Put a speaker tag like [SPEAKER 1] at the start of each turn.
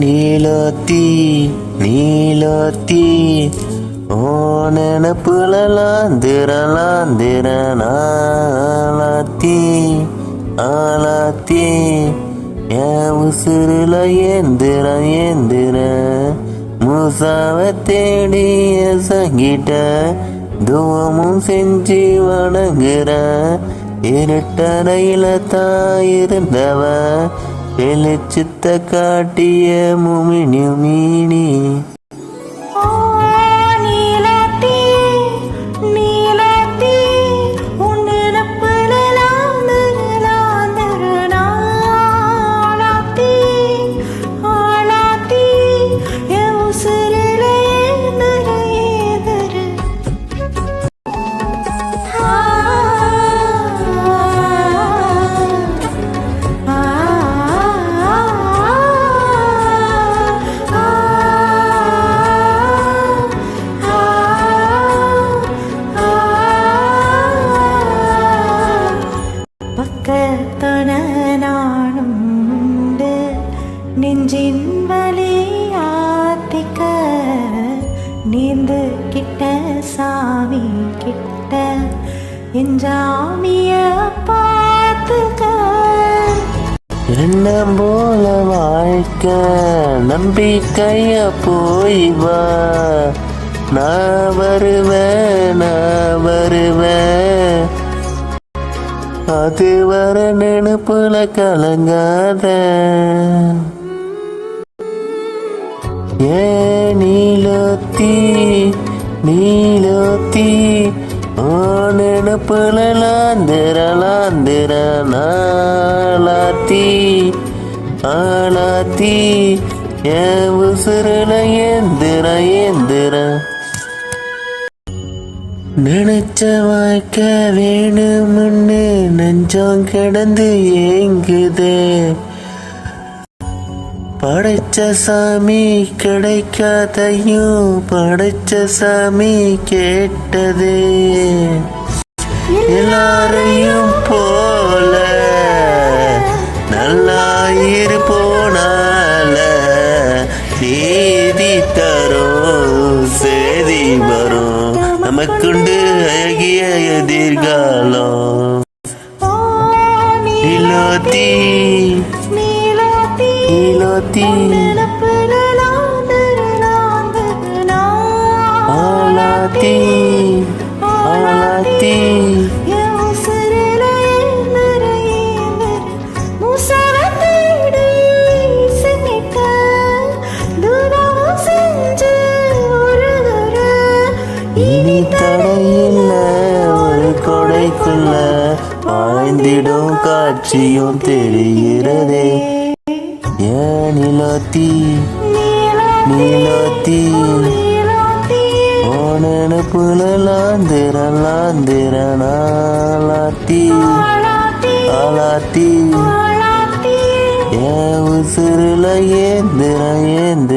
[SPEAKER 1] நீலோத்தி நீலோத்தி ஓ நெனப்புலாந்திரலாந்திரனாலாத்தி ஆலாத்தி என் உசுருல ஏந்திர ஏந்திர மூசாவை தேடிய சங்கிட்ட துவமும் செஞ்சு வணங்குற இருட்டறையில தாயிருந்தவ வெளிச்சத்த காட்டிய முமினி மீனி
[SPEAKER 2] நானுண்டு நெஞ்சின் வலியாத்திக்க நீந்து கிட்ட சாமி கிட்ட என் ஜாமிய பார்த்துக்க
[SPEAKER 1] என்ன போல வாழ்க்கை நம்பிக்கைய போய் வா நான் வருவேன் அது வர நினைப்புல கலங்காத நீலோத்தி நீலோத்தி ஓ நினைப்புல லாந்திர நாலாத்தி ஆலாத்தி என் உசுருல ஏந்திர ஏந்திர நினைச்ச வாய்க்க வேணும்னு நெஞ்சம் கிடந்து ஏங்குதே படைச்ச சாமி கிடைக்காதையும் படைச்ச சாமி கேட்டதே எல்லாரையும் போல நல்லா இருப்போனால நீதி தரும் சேதி வரும் நமக்குண்டு அழகிய எதிர்காலம் நீலோத்தி நீலோத்தி ஆலாத்தி ஆலாத்தி இனி தடையில்ல ஒரு கொடைக்குள்ள பாய்ந்திடும் காட்சியும் தெரிகிறதே நீலோத்தி நீலோத்தி ஓ நெனப்புல லாந்திர நாலாத்தி ஆலாத்தி என் உசுருல ஏந்திர ஏந்திர